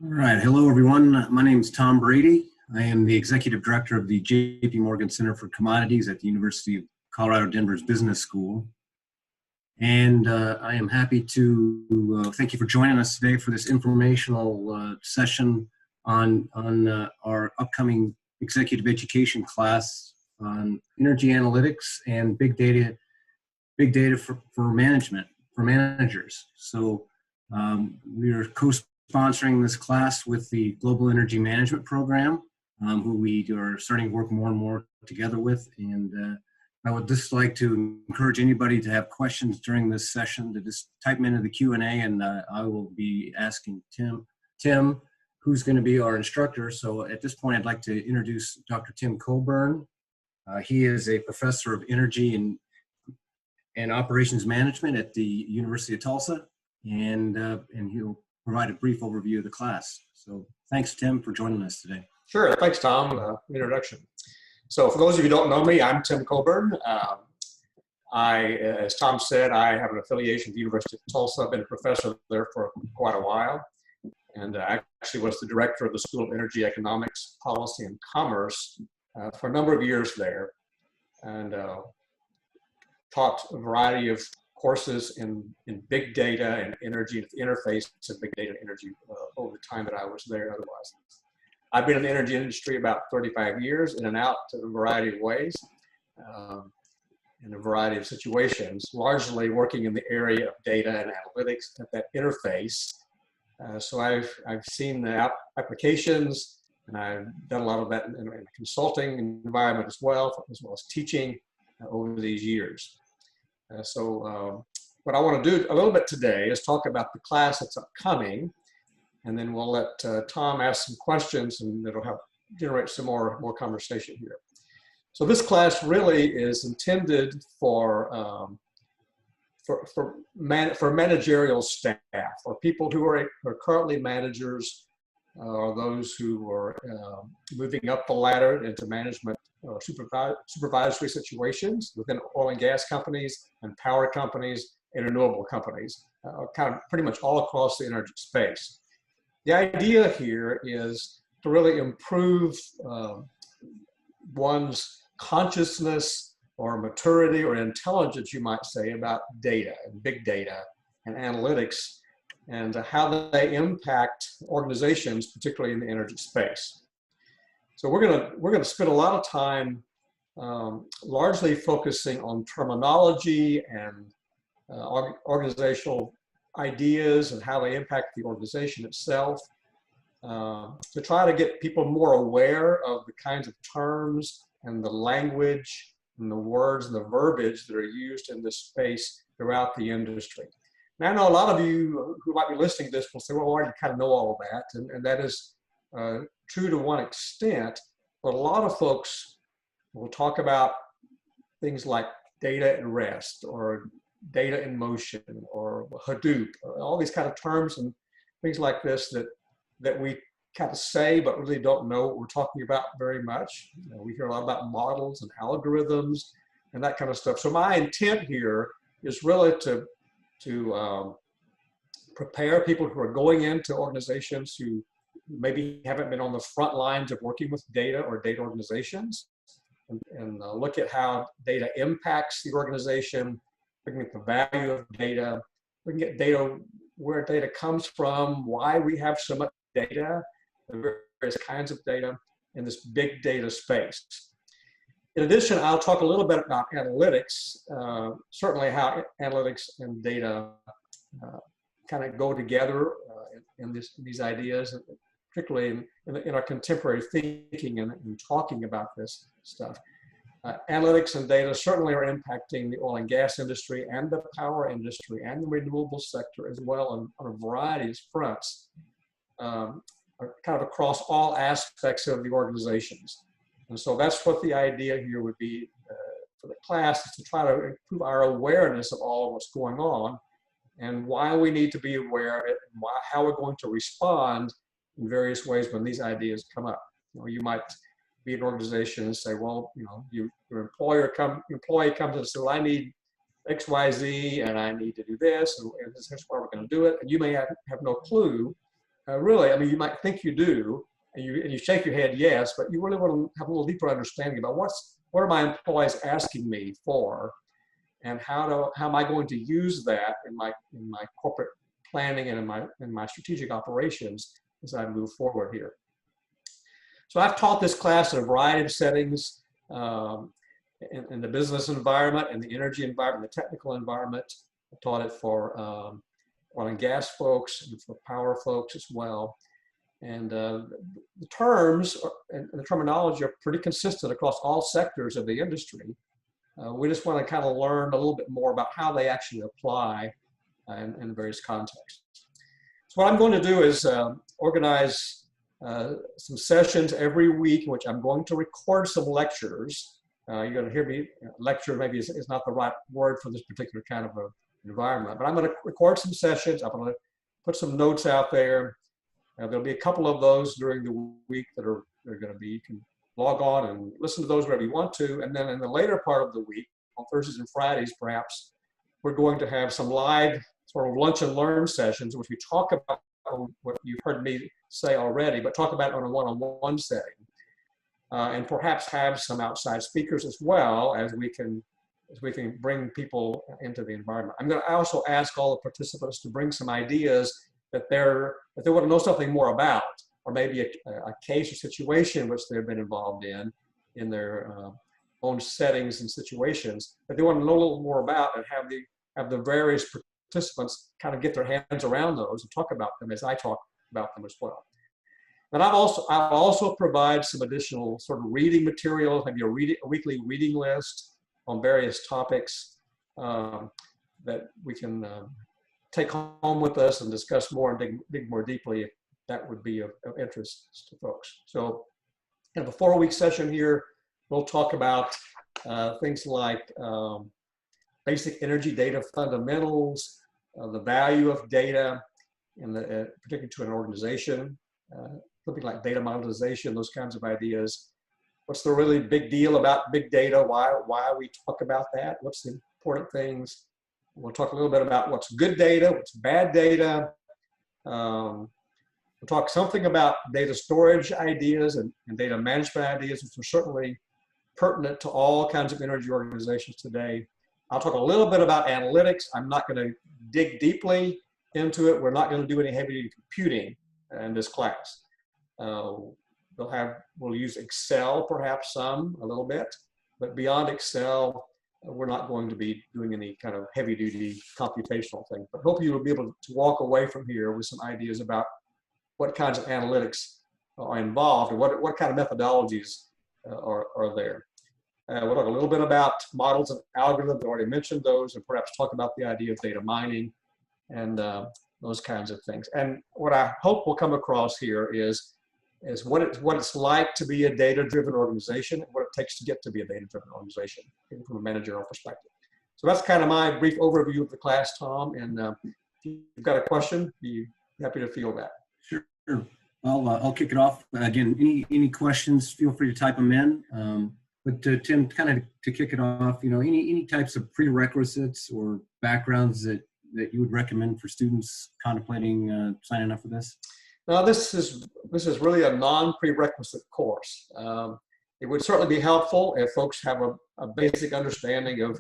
All right. Hello, everyone. My name is Tom Brady. I am the Executive Director of the J.P. Morgan Center for Commodities at the University of Colorado Denver's Business School. And I am happy to thank you for joining us today for this informational session on our upcoming executive education class on energy analytics and big data for management, for managers. So we are co-sponsoring this class with the Global Energy Management Program, who we are starting to work more and more together with. And I would just like to encourage anybody to have questions during this session to just type them into the Q&A, and I will be asking Tim, who's going to be our instructor. So at this point, I'd like to introduce Dr. Tim Coburn. He is a professor of energy and operations management at the University of Tulsa, and he'll provide a brief overview of the class. So thanks, Tim, for joining us today. Sure. Thanks, Tom. Introduction. So for those of you who don't know me, I'm Tim Coburn. As Tom said, I have an affiliation with the University of Tulsa. I've been a professor there for quite a while, and I actually was the director of the School of Energy Economics, Policy, and Commerce for a number of years there, and taught a variety of courses in big data and energy, and the interface of big data and energy over the time that I was there otherwise. I've been in the energy industry about 35 years, in and out in a variety of ways, in a variety of situations, largely working in the area of data and analytics at that interface. So I've seen the applications, and I've done a lot of that in a consulting environment as well as teaching over these years. So what I want to do a little bit today is talk about the class that's upcoming, and then we'll let Tom ask some questions, and it'll help generate some more conversation here. So this class really is intended for managerial staff, or people who are currently managers, or those who are moving up the ladder into management or supervisory situations within oil and gas companies and power companies and renewable companies, kind of pretty much all across the energy space. The idea here is to really improve one's consciousness or maturity or intelligence, you might say, about data and big data and analytics, and how they impact organizations, particularly in the energy space. So we're gonna spend a lot of time largely focusing on terminology and organizational ideas and how they impact the organization itself, to try to get people more aware of the kinds of terms and the language and the words and the verbiage that are used in this space throughout the industry. Now, I know a lot of you who might be listening to this will say, well, I already kind of know all of that, and that is true to one extent, but a lot of folks will talk about things like data at rest, or data in motion, or Hadoop, all these kind of terms and things like this that we kind of say but really don't know what we're talking about very much. You know, we hear a lot about models and algorithms and that kind of stuff. So my intent here is really to prepare people who are going into organizations who maybe haven't been on the front lines of working with data or data organizations, and look at how data impacts the organization, looking at the value of data, looking at data, where data comes from, why we have so much data, the various kinds of data in this big data space. In addition, I'll talk a little bit about analytics, certainly how analytics and data kind of go together in these ideas, particularly in our contemporary thinking and talking about this stuff. Analytics and data certainly are impacting the oil and gas industry and the power industry and the renewable sector as well on a variety of fronts, kind of across all aspects of the organizations. And so that's what the idea here would be for the class, is to try to improve our awareness of all of what's going on and why we need to be aware of it, and how we're going to respond in various ways when these ideas come up. You know, you might be an organization and say, well, you know, your employee comes and says, well, I need X, Y, Z, and I need to do this, and this is why we're going to do it. And you may have no clue really, I mean, you might think you do, and you shake your head yes, but you really want to have a little deeper understanding about what are my employees asking me for, and how am I going to use that in my corporate planning and in my strategic operations as I move forward here. So I've taught this class in a variety of settings, in the business environment, in the energy environment, the technical environment. I taught it for oil and gas folks and for power folks as well. And the terms and the terminology are pretty consistent across all sectors of the industry. We just want to kind of learn a little bit more about how they actually apply in various contexts. So what I'm going to do is organize some sessions every week in which I'm going to record some lectures. You're going to hear me, lecture maybe is not the right word for this particular kind of a environment, but I'm going to record some sessions. I'm going to put some notes out there. There'll be a couple of those during the week that are going to be, you can log on and listen to those wherever you want to. And then in the later part of the week, on Thursdays and Fridays perhaps, we're going to have some live sort of lunch and learn sessions, which we talk about what you've heard me say already, but talk about it on a one-on-one setting. And perhaps have some outside speakers as well, as we can bring people into the environment. I'm going to also ask all the participants to bring some ideas that they want to know something more about, or maybe a case or situation which they've been involved in their own settings and situations that they want to know a little more about, and have the various participants kind of get their hands around those and talk about them as I talk about them as well. And I'll also provide some additional sort of reading material, maybe a weekly reading list on various topics that we can take home with us and discuss more and dig more deeply if that would be of interest to folks. So in a 4-week session here, we'll talk about things like basic energy data fundamentals, the value of data, and particularly to an organization, something like data monetization, those kinds of ideas. What's the really big deal about big data? Why we talk about that? What's the important things? We'll talk a little bit about what's good data, what's bad data. We'll talk something about data storage ideas and data management ideas, which are certainly pertinent to all kinds of energy organizations today. I'll talk a little bit about analytics. I'm not going to dig deeply into it. We're not going to do any heavy computing in this class. We'll use Excel, perhaps a little bit, but beyond Excel, we're not going to be doing any kind of heavy duty computational thing. But hope you will be able to walk away from here with some ideas about what kinds of analytics are involved and what kind of methodologies are there. We'll talk a little bit about models and algorithms. I already mentioned those, and perhaps talk about the idea of data mining and those kinds of things. And what I hope will come across here is what it's like to be a data-driven organization, and what it takes to get to be a data-driven organization from a managerial perspective. So that's kind of my brief overview of the class, Tom. And if you've got a question, be happy to field that. Sure. I'll kick it off. Again, any questions, feel free to type them in. But Tim, kind of to kick it off, any types of prerequisites or backgrounds that you would recommend for students contemplating signing up for this? Now, this is really a non-prerequisite course. It would certainly be helpful if folks have a basic understanding of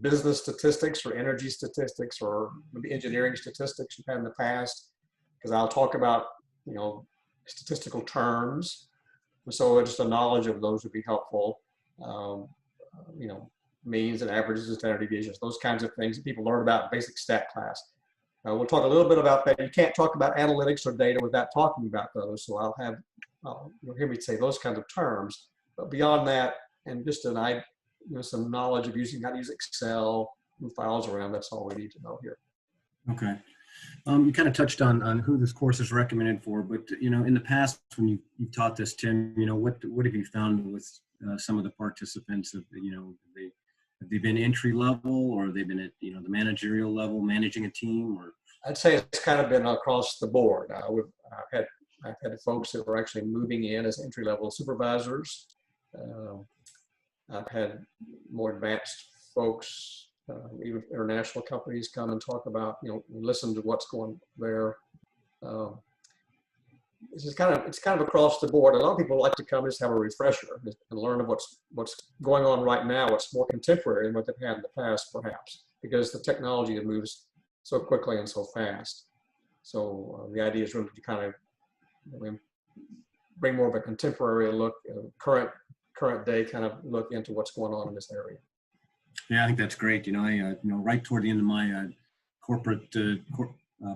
business statistics or energy statistics or maybe engineering statistics you've had in the past, because I'll talk about statistical terms, and so just a knowledge of those would be helpful. Means and averages and standard deviations, those kinds of things that people learn about in basic stat class. We'll talk a little bit about that. You can't talk about analytics or data without talking about those, so you'll hear me say those kinds of terms. But beyond that, and just some knowledge of how to use Excel, move files around, that's all we need to know here. Okay. You kind of touched on who this course is recommended for, but in the past when you've taught this, Tim, what have you found with some of the participants? Have they been entry level, or have they been at the managerial level, managing a team? Or I'd say it's kind of been across the board. I've had folks that were actually moving in as entry level supervisors. I've had more advanced folks, even international companies, come and talk about, listen to what's going there. it's kind of across the board. A lot of people like to come and just have a refresher and learn of what's going on right now, what's more contemporary than what they've had in the past, perhaps, because the technology moves so quickly and so fast. So the idea is really to kind of bring more of a contemporary look, current day kind of look into what's going on in this area. Yeah, I think that's great. Right toward the end of my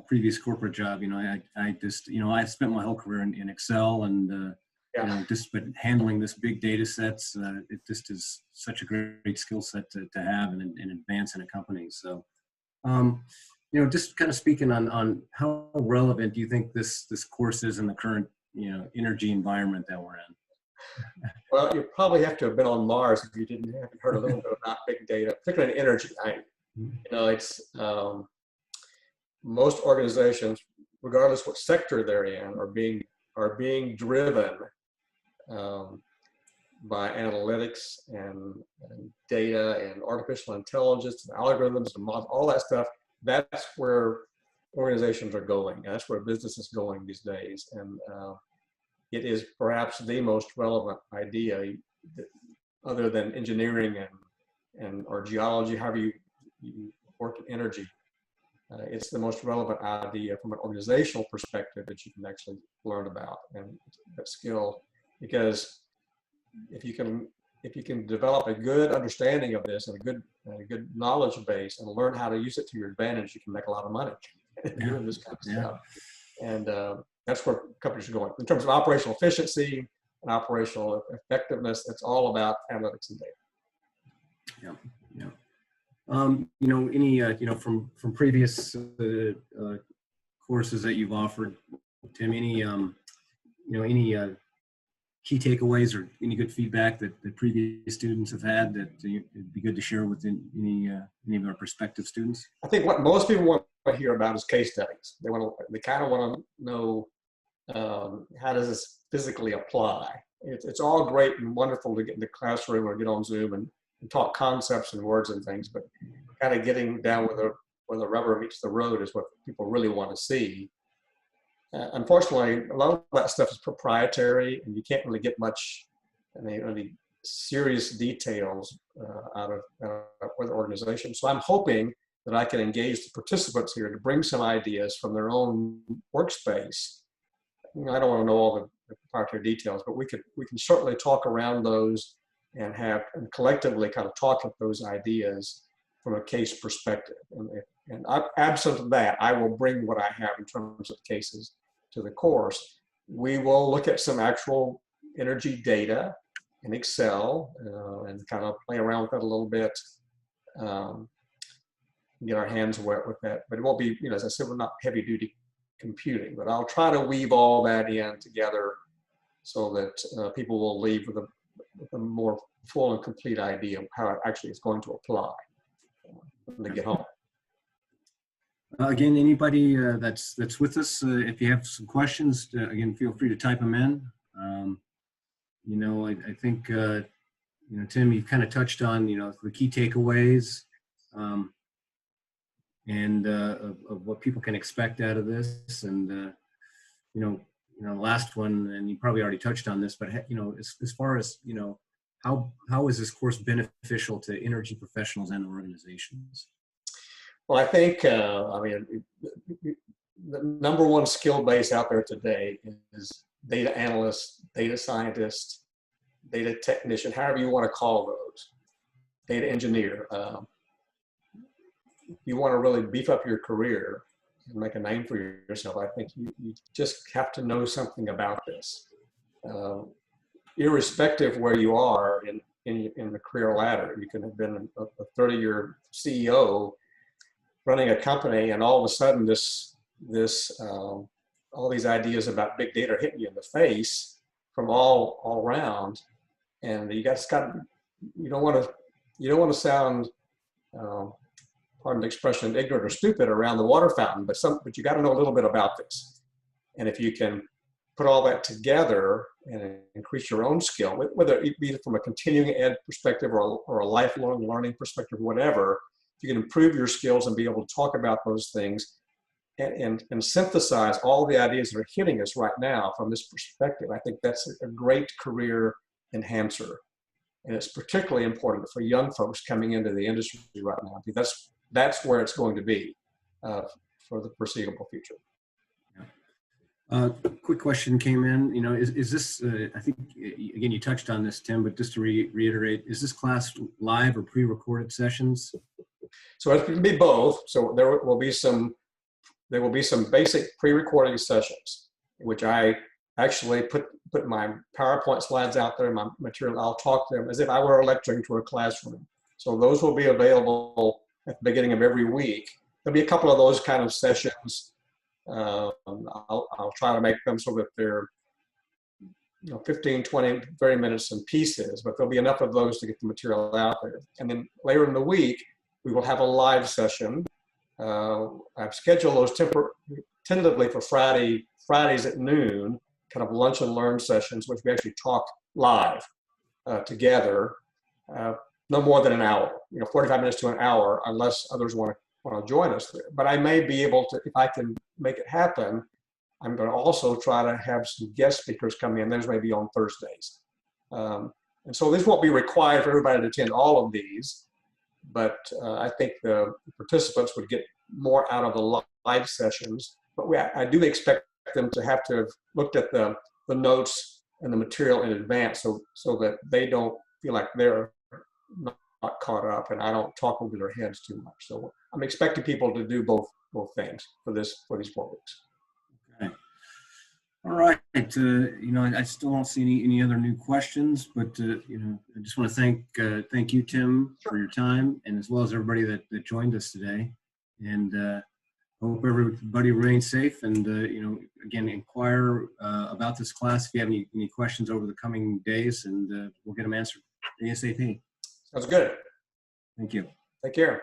previous corporate job, I just, I spent my whole career in Excel and, but handling this big data sets, it just is such a great skill set to have and advance in a company. So, just kind of speaking on how relevant do you think this course is in the current, energy environment that we're in? Well, you probably have to have been on Mars if you haven't heard a little bit about big data, particularly in energy. It's most organizations, regardless what sector they're in, are being driven by analytics and data and artificial intelligence and algorithms and models, all that stuff. That's where organizations are going. That's where business is going these days. And it is perhaps the most relevant idea, other than engineering or geology, however you work in energy. It's the most relevant idea from an organizational perspective that you can actually learn about and that skill, because if you can develop a good understanding of this and a good knowledge base and learn how to use it to your advantage, you can make a lot of money doing this kind of stuff. And that's where companies are going. In terms of operational efficiency and operational effectiveness, it's all about analytics and data. Any from previous courses that you've offered, Tim, any key takeaways or any good feedback that the previous students have had that it'd be good to share with any of our prospective students? I think what most people want to hear about is case studies. They kind of want to know how does this physically apply. It's all great and wonderful to get in the classroom or get on Zoom and talk concepts and words and things, but kind of getting down where the rubber meets the road is what people really want to see. Unfortunately, a lot of that stuff is proprietary, and you can't really get much, any serious details out of the organization. So I'm hoping that I can engage the participants here to bring some ideas from their own workspace. I don't want to know all the proprietary details, but we can certainly talk around those and collectively kind of talk at those ideas from a case perspective. And absent of that, I will bring what I have in terms of cases to the course. We will look at some actual energy data in Excel and kind of play around with it a little bit, get our hands wet with that. But it won't be, as I said, we're not heavy duty computing, but I'll try to weave all that in together so that people will leave with a more full and complete idea of how it actually is going to apply when they get home. Again, anybody that's with us, if you have some questions, again, feel free to type them in. I think, Tim, you kind of touched on, the key takeaways and of what people can expect out of this. And, last one, and you probably already touched on this, but, as far as, how is this course beneficial to energy professionals and organizations? Well, I think, the number one skill base out there today is data analyst, data scientist, data technician, however you want to call those, data engineer. You want to really beef up your career and make a name for yourself. I think you just have to know something about this. Irrespective of where you are in the career ladder, you can have been a 30-year CEO running a company, and all of a sudden all these ideas about big data are hitting you in the face from all around, and you don't want to sound, pardon the expression, ignorant or stupid around the water fountain, but you got to know a little bit about this. And if you can put all that together and increase your own skill, whether it be from a continuing ed perspective or a lifelong learning perspective, whatever, if you can improve your skills and be able to talk about those things, and synthesize all the ideas that are hitting us right now from this perspective, I think that's a great career enhancer. And it's particularly important for young folks coming into the industry right now, because that's where it's going to be for the foreseeable future. Quick question came in. You know, is this? I think again you touched on this, Tim, but just to reiterate, is this class live or pre-recorded sessions? So it can be both. So there will be some basic pre-recording sessions, which I actually put my PowerPoint slides out there, my material. I'll talk to them as if I were lecturing to a classroom. So those will be available at the beginning of every week. There'll be a couple of those kind of sessions. I'll try to make them so that they're 15, 20, 30 minutes in pieces, but there'll be enough of those to get the material out there. And then later in the week, we will have a live session. I've scheduled those tentatively for Fridays at noon, kind of lunch and learn sessions, which we actually talk live together, no more than an hour, 45 minutes to an hour, unless others want to join us there. But I may be able to, if I can make it happen, I'm going to also try to have some guest speakers come in. Those may be on Thursdays. And so this won't be required for everybody to attend all of these, but I think the participants would get more out of the live sessions. But I do expect them to have looked at the notes and the material in advance so that they don't feel like they're not caught up and I don't talk over their heads too much. So I'm expecting people to do both things for these 4 weeks. Okay. All right. I still don't see any other new questions, but I just want to thank you, Tim, for your time, and as well as everybody that joined us today. And hope everybody remains safe. And again, inquire about this class if you have any questions over the coming days, and we'll get them answered ASAP. Sounds good. Thank you. Take care.